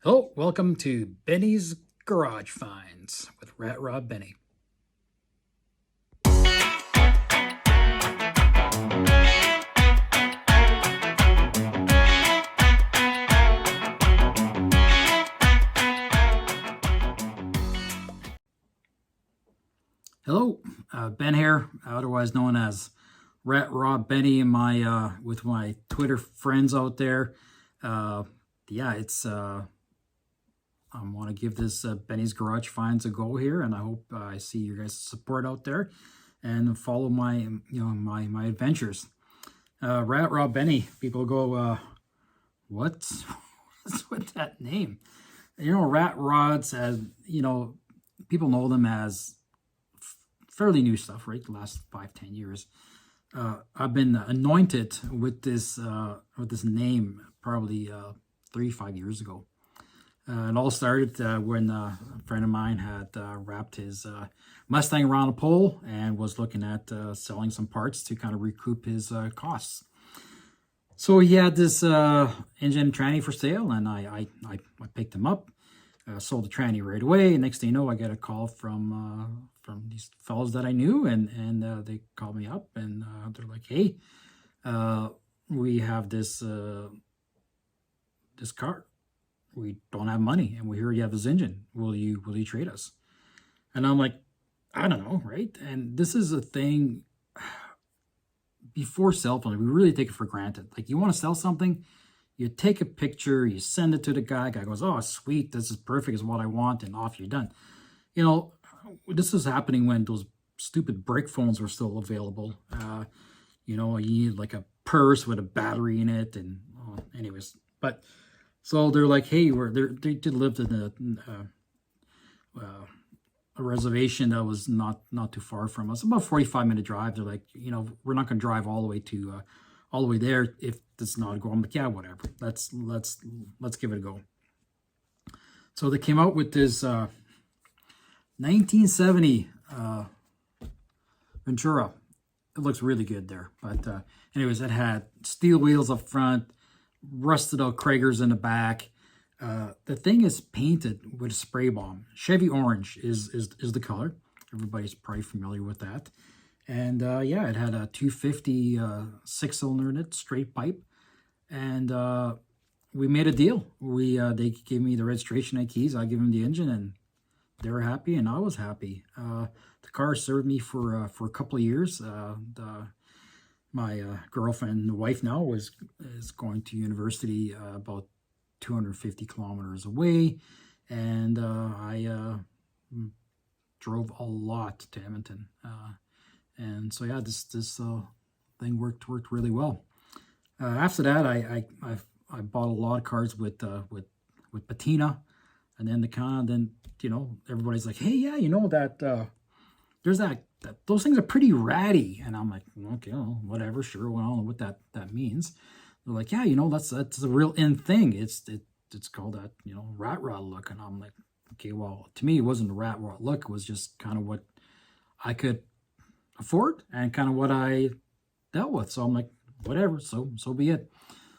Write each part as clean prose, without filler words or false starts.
Hello, welcome to Benny's Garage Finds with Ratrod Benny. Hello, Ben here, otherwise known as Ratrod Benny, and my with my Twitter friends out there. It's I want to give this Benny's Garage Finds a go here, and I hope I see your guys' support out there and follow my adventures. Ratrod Benny, people go, what's with that name? Ratrods, as people know them as fairly new stuff, right? The last 5-10 years. I've been anointed with this name probably 3-5 years ago. It all started when a friend of mine had wrapped his Mustang around a pole and was looking at selling some parts to kind of recoup his costs. So he had this engine and tranny for sale, and I picked him up, sold the tranny right away. And next thing you know, I get a call from these fellows that I knew, and they called me up, and they're like, "Hey, we have this car. We don't have money, and we hear you have this engine. Will you trade us?" And I'm like, I don't know, right? And this is a thing. Before cell phones, we really take it for granted. Like, you want to sell something, you take a picture, you send it to the guy. Guy goes, "Oh, sweet, this is perfect, is what I want," and off you're done. This was happening when those stupid brick phones were still available. You need like a purse with a battery in it, and anyways. But so they're like, "Hey, they did live in a reservation that was not too far from us, about 45-minute drive." They're like, "We're not going to drive all the way there if it's not a go." I'm like, "Yeah, whatever. Let's give it a go." So they came out with this 1970 Ventura. It looks really good there, but anyways, it had steel wheels up front, rusted out Kragers in the back. The thing is painted with a spray bomb. Chevy orange is the color. Everybody's probably familiar with that. And it had a 250 6-cylinder in it, straight pipe. And we made a deal. They gave me the registration and keys. I give them the engine, and they were happy, and I was happy. The car served me for a couple of years. My girlfriend, the wife now, is going to university about 250 kilometers away, and I drove a lot to Edmonton, and so this thing worked really well. After that, I bought a lot of cars with patina, and then everybody's like, "Hey, yeah, that there's that those things are pretty ratty," and I'm like, "Okay, well, whatever, sure." Well, I don't know what that means. They're like, "Yeah, that's a real in thing. It's called that rat rod look," and I'm like, "Okay, well, to me, it wasn't a rat rod look. It was just kind of what I could afford and kind of what I dealt with." So I'm like, "Whatever, so be it."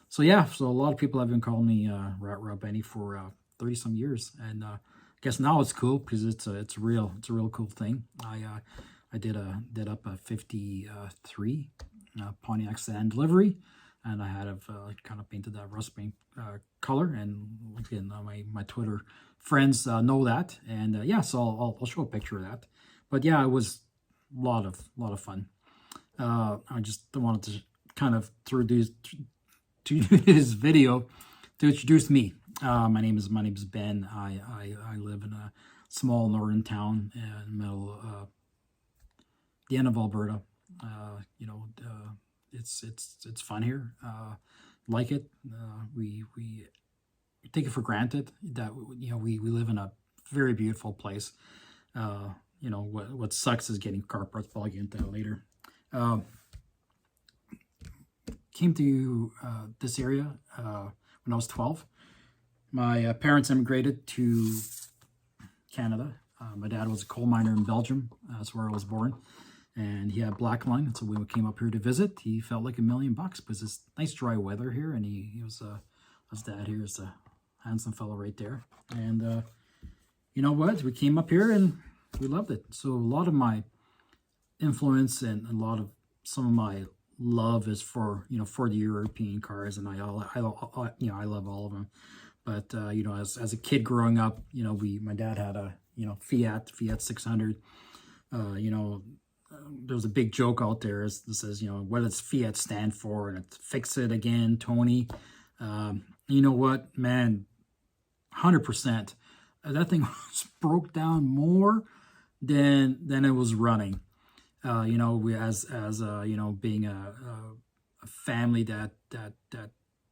So so a lot of people have been calling me Rat Rod Benny for 30 some years, and I guess now it's cool because it's a real cool thing. I did up a 53 Pontiac sedan delivery, and I had kind of painted that rust paint color. And again, my Twitter friends know that, and so I'll show a picture of that. But yeah, it was a lot of fun. I just wanted to kind of through this video to introduce me. My name is Ben. I live in a small northern town in the middle the end of Alberta. It's fun here. Like it. We take it for granted that we live in a very beautiful place. What sucks is getting car parts, but I'll get into that later. Came to this area when I was 12. My parents immigrated to Canada. My dad was a coal miner in Belgium. That's where I was born. And he had black lung. So when we came up here to visit, he felt like $1 million because it's nice dry weather here. And he was his dad here is a handsome fellow right there. And you know what? We came up here and we loved it. So a lot of my influence and a lot of some of my love is for for the European cars, and I love all of them. But as a kid growing up, my dad had a Fiat 600. There's a big joke out there that says what does Fiat stand for, and it's fix it again, Tony. You know what, man, 100%. That thing was broke down more than it was running. We as being a family that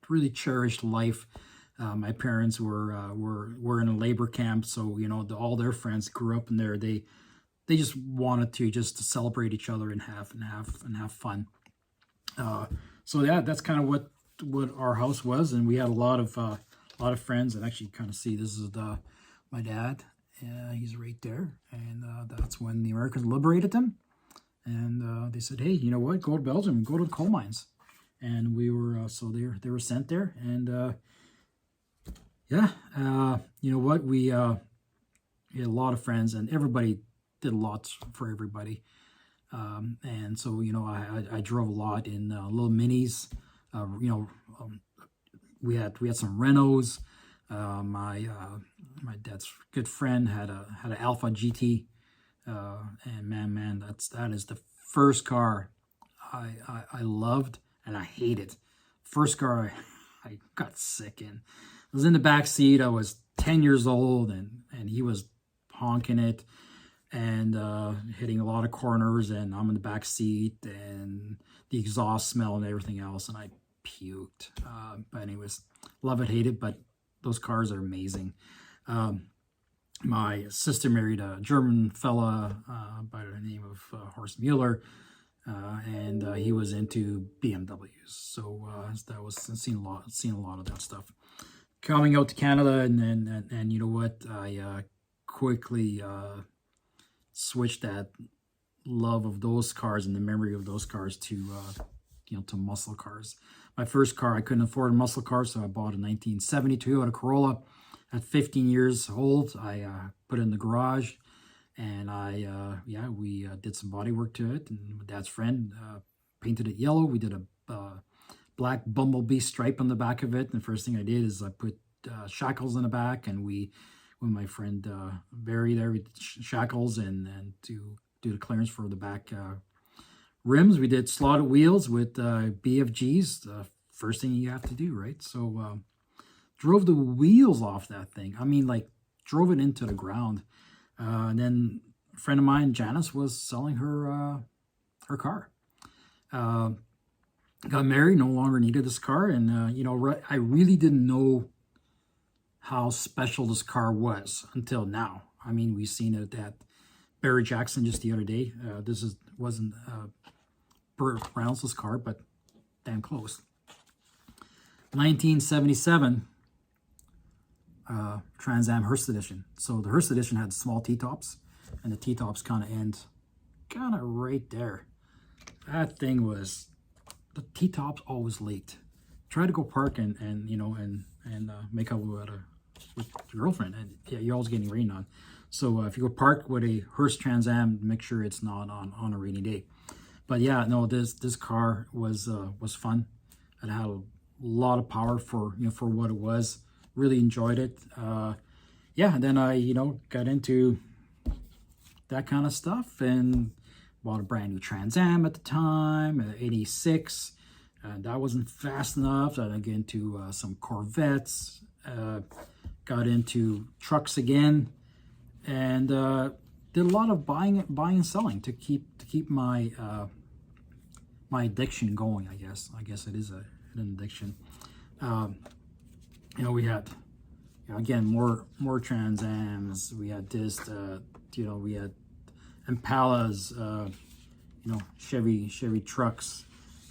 really cherished life. My parents were in a labor camp, so all their friends grew up in there. They just wanted to celebrate each other and have fun. So yeah, that's kind of what our house was, and we had a lot of friends. And actually, kind of see this is my dad. He's right there, and that's when the Americans liberated them. And they said, hey, you know what? Go to Belgium, go to the coal mines. And we were, so they were sent there. And you know what? We had a lot of friends, and everybody did a lot for everybody. And so, I drove a lot in little minis. We had some Renaults. My dad's good friend had an Alpha GT. And man, that is the first car I loved, and I hated. First car I got sick in. I was in the back seat. I was 10 years old, and he was honking it and hitting a lot of corners, and I'm in the back seat, and the exhaust smell and everything else, and I puked. But anyways, love it, hate it, but those cars are amazing. My sister married a German fella by the name of Horst Mueller, and he was into BMWs. So that was seen a lot of that stuff. Coming out to Canada, and you know what? I quickly switched that love of those cars and the memory of those cars to muscle cars. My first car, I couldn't afford a muscle car, so I bought a 1972 Toyota Corolla. At 15 years old, I put it in the garage, and we did some body work to it. And my dad's friend painted it yellow. We did a black bumblebee stripe on the back of it. And the first thing I did is I put shackles in the back, and when my friend Barry there, we did shackles, and to do the clearance for the back rims, we did slotted wheels with BFGs. The first thing you have to do, right? So drove the wheels off that thing. I mean, like, drove it into the ground. And then a friend of mine, Janice, was selling her car. Got married, no longer needed this car. And, I really didn't know how special this car was until now. I mean, we've seen it at Barry Jackson just the other day. Wasn't Burt Reynolds' car, but damn close. 1977. Trans Am Hearst Edition. So the Hearst Edition had small T-tops, and the T-tops kind of end right there. That thing was, the T-tops always leaked. Try to go park and make up with your girlfriend, and yeah, you're always getting rained on. So if you go park with a Hearst Trans Am, make sure it's not on a rainy day. But yeah, no, this car was fun. It had a lot of power for what it was. Really enjoyed it. And then I got into that kind of stuff and bought a brand new Trans Am at the time, 86. That wasn't fast enough. I got into some Corvettes. Got into trucks again, and did a lot of buying and selling to keep my my addiction going. I guess it is an addiction. We had, again, more Trans Ams. We had this, we had Impalas, Chevy trucks.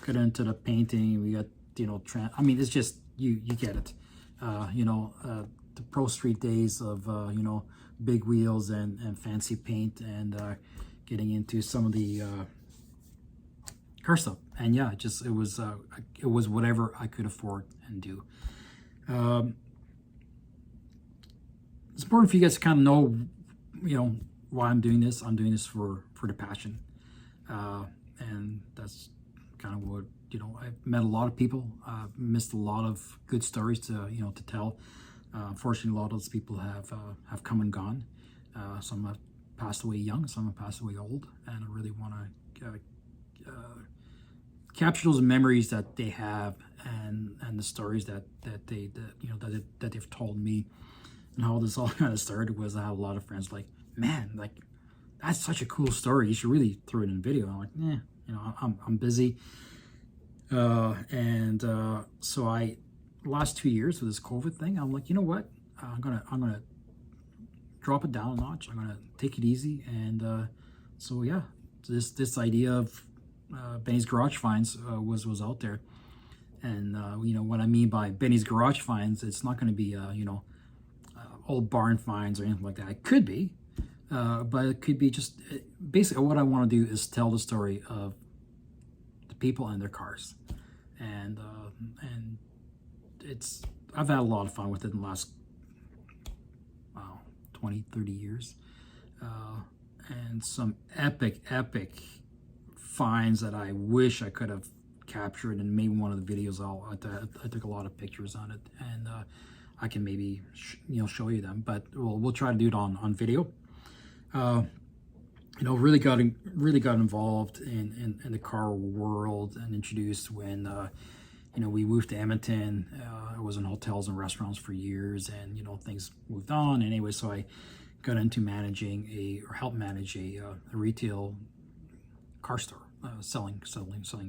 Got into the painting. We got, it's just, you get it. The Pro Street days of, big wheels and fancy paint, and getting into some of the car stuff. And yeah, it was whatever I could afford and do. important for you guys to kind of know, you know, why I'm doing this. I'm doing this for the passion, and that's kind of what, you know. I've met a lot of people, missed a lot of good stories to, you know, to tell. Unfortunately, a lot of those people have come and gone. Some have passed away young, some have passed away old, and I really want to capture those memories that they have, and the stories that you know, that they've told me. And how this all kind of started was I had a lot of friends like, man, like, that's such a cool story. You should really throw it in video. I'm like, you know, I'm busy. So I, last 2 years with this COVID thing, I'm like, you know what? I'm gonna drop it down a notch. I'm gonna take it easy. And so yeah, this idea of Benny's Garage Finds was out there. And you know what I mean by Benny's Garage Finds, it's not going to be you know, old barn finds or anything like that. It could be, but it could be just basically what I want to do is tell the story of the people and their cars, and it's, I've had a lot of fun with it in the last 20-30 years, and some epic finds that I wish I could have captured, and maybe one of the videos I took a lot of pictures on it, and I can maybe you know, show you them, but we'll try to do it on video. You know, really got involved in the car world and introduced when you know, we moved to Edmonton. I was in hotels and restaurants for years, and you know, things moved on. And anyway, so I got into help manage a retail car store, selling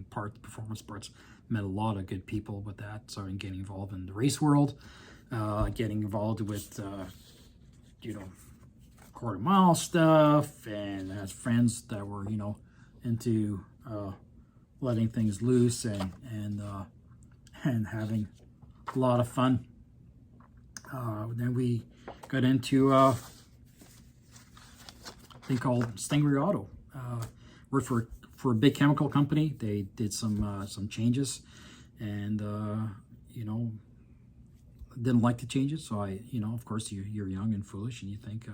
parts, performance parts. Met a lot of good people with that. Started getting involved in the race world, getting involved with you know, quarter mile stuff, and has friends that were, you know, into letting things loose and having a lot of fun. Then we got into a thing called Stingray Auto. Worked for a big chemical company. They did some changes, and you know, didn't like the changes. So I, you know, of course, you're young and foolish, and you think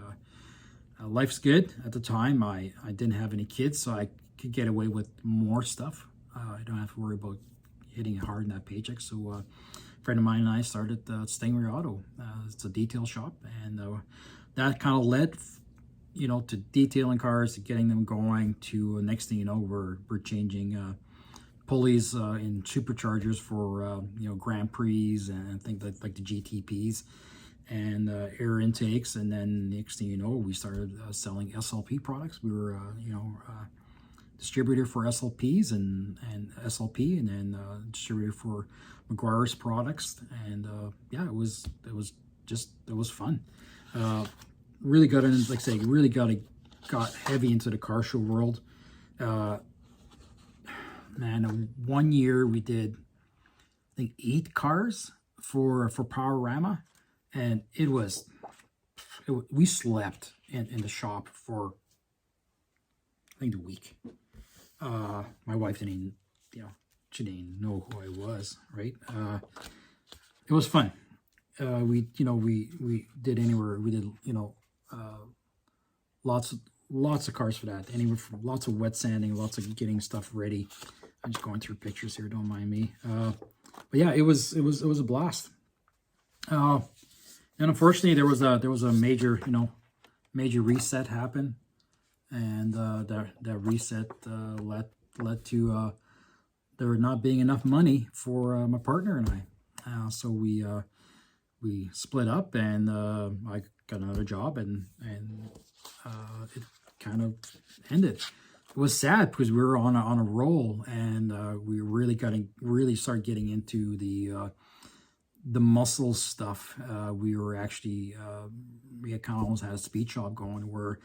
life's good. At the time, I didn't have any kids, so I could get away with more stuff. I don't have to worry about hitting it hard in that paycheck. So a friend of mine and I started Stingray Auto. It's a detail shop, and that kind of led, you know, to detailing cars, to getting them going, to next thing you know, we're changing pulleys in superchargers for you know, Grand Prix and things like the GTPs, and air intakes. And then next thing you know, we started selling SLP products. We were you know, distributor for SLPs and SLP, and then distributor for McGuire's products. And yeah, it was fun. Really got in, like I say, really got heavy into the car show world. Man, 1 year we did, I think, 8 cars for Powerama, and we slept in the shop for, I think, a week. My wife didn't even, you know, she didn't know who I was, right? It was fun. We did anywhere. We did, you know, lots of cars for that. Anywhere from lots of wet sanding, lots of getting stuff ready. I'm just going through pictures here. Don't mind me. But yeah, it was a blast. And unfortunately, there was a major, you know, major reset happen, and that reset led to there not being enough money for my partner and I. So we split up, and I got another job, and it kind of ended. It was sad because we were on a roll, and we really started getting into the muscle stuff. We were actually we had kind of almost had a speed shop going where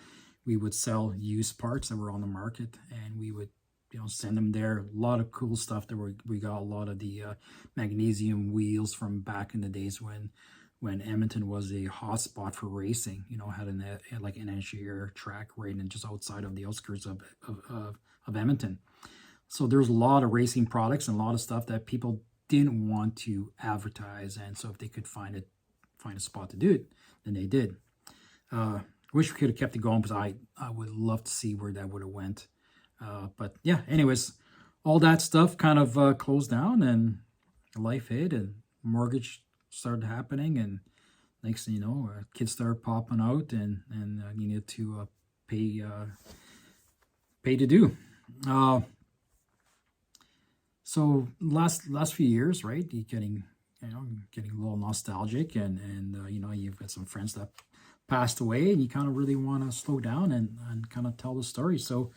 we would sell used parts that were on the market, and we would, you know, send them there. A lot of cool stuff. We got a lot of the magnesium wheels from back in the days when Edmonton was a hot spot for racing. You know, had like an engineer track right in just outside of the outskirts of Edmonton. So there's a lot of racing products and a lot of stuff that people didn't want to advertise, and so if they could find a spot to do it, then they did. Wish we could have kept it going, because I would love to see where that would have went. But yeah, anyways, all that stuff kind of closed down, and life hit, and mortgage started happening, and next thing you know, kids started popping out, and you needed to pay to do. Uh, so last few years, right? You getting a little nostalgic, and you've got some friends that passed away, and you kind of really want to slow down and kind of tell the story. So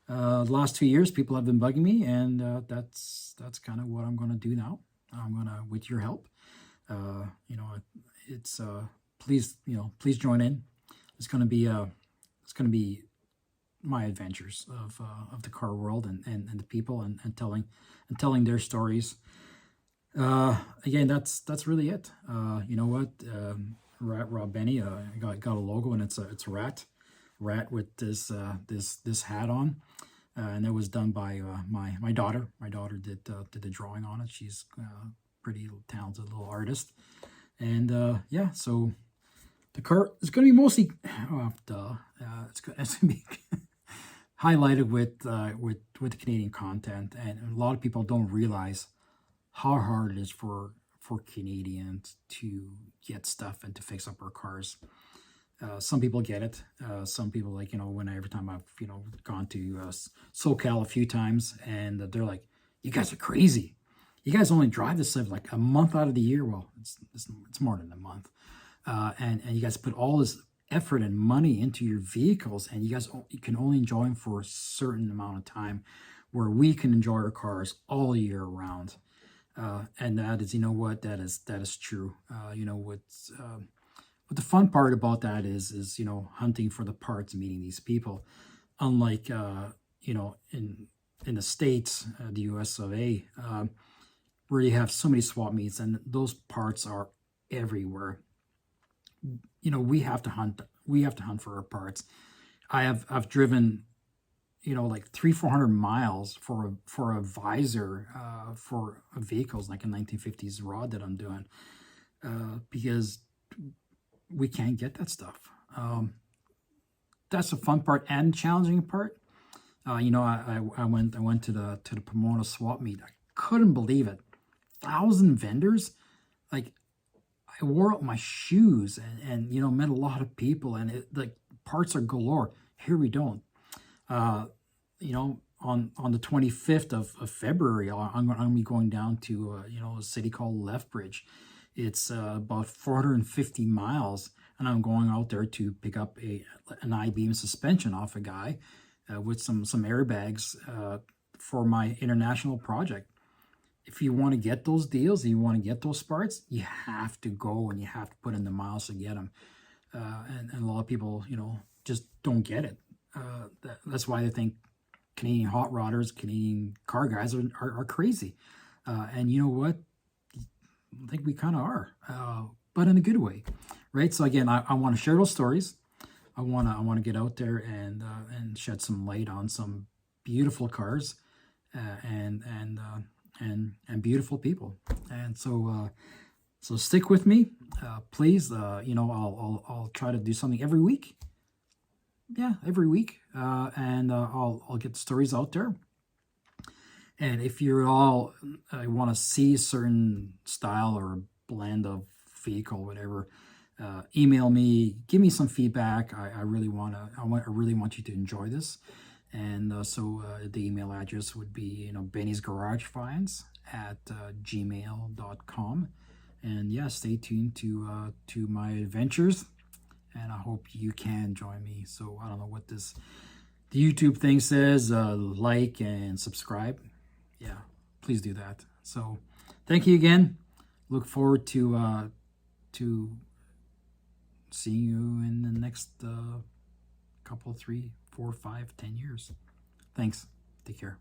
the last 2 years, people have been bugging me, and that's kind of what I'm going to do now. I'm gonna, with your help, it's please join in. It's gonna be my adventures of the car world, and the people, and telling their stories. Again, that's really it. You know what? Rob Benny got a logo, and it's a rat with this hat on, and it was done by my daughter. My daughter did the drawing on it. She's pretty talented little artist, and yeah. So the car is going to be mostly it's going to be highlighted with the Canadian content, and a lot of people don't realize how hard it is for Canadians to get stuff and to fix up our cars. Some people get it. Some people, like, every time I've gone to SoCal a few times, and they're like, "You guys are crazy. You guys only drive this stuff like a month out of the year." Well, it's more than a month, and you guys put all this effort and money into your vehicles, and you can only enjoy them for a certain amount of time, where we can enjoy our cars all year round. And that is, that is true. What the fun part about that is hunting for the parts, meeting these people. Unlike in the States, the US of A, where you have so many swap meets, and those parts are everywhere. We have to hunt. We have to hunt for our parts. I've driven, like 300-400 miles for a visor for a vehicles, like a 1950s rod that I'm doing, because we can't get that stuff. That's the fun part and challenging part. I went to the Pomona swap meet. I couldn't believe it. 1,000 vendors. Like, I wore out my shoes, and met a lot of people, and like, parts are galore. Here we don't. On the 25th of February, I'm going to be going down to a city called Lethbridge. It's about 450 miles, and I'm going out there to pick up an I-beam suspension off a guy with some airbags for my international project. If you want to get those deals, you want to get those parts, you have to go, and you have to put in the miles to get them. And a lot of people, just don't get it. That's why they think Canadian hot rodders, Canadian car guys are crazy. And you know what? I think we kind of are, but in a good way, right? So again, I want to share those stories. I want to get out there and shed some light on some beautiful cars, and beautiful people. And so stick with me, please. I'll try to do something every week. Yeah, every week, and I'll get the stories out there. And if you're all want to see a certain style or blend of vehicle, whatever, email me, give me some feedback. I really really want you to enjoy this. And so the email address would be Benny's Garage Finds at gmail.com. And yeah, stay tuned to my adventures, and I hope you can join me. So I don't know what the YouTube thing says, like and subscribe. Yeah, please do that. So thank you again. Look forward to seeing you in the next couple, 3, 4, 5, 10 years. Thanks. Take care.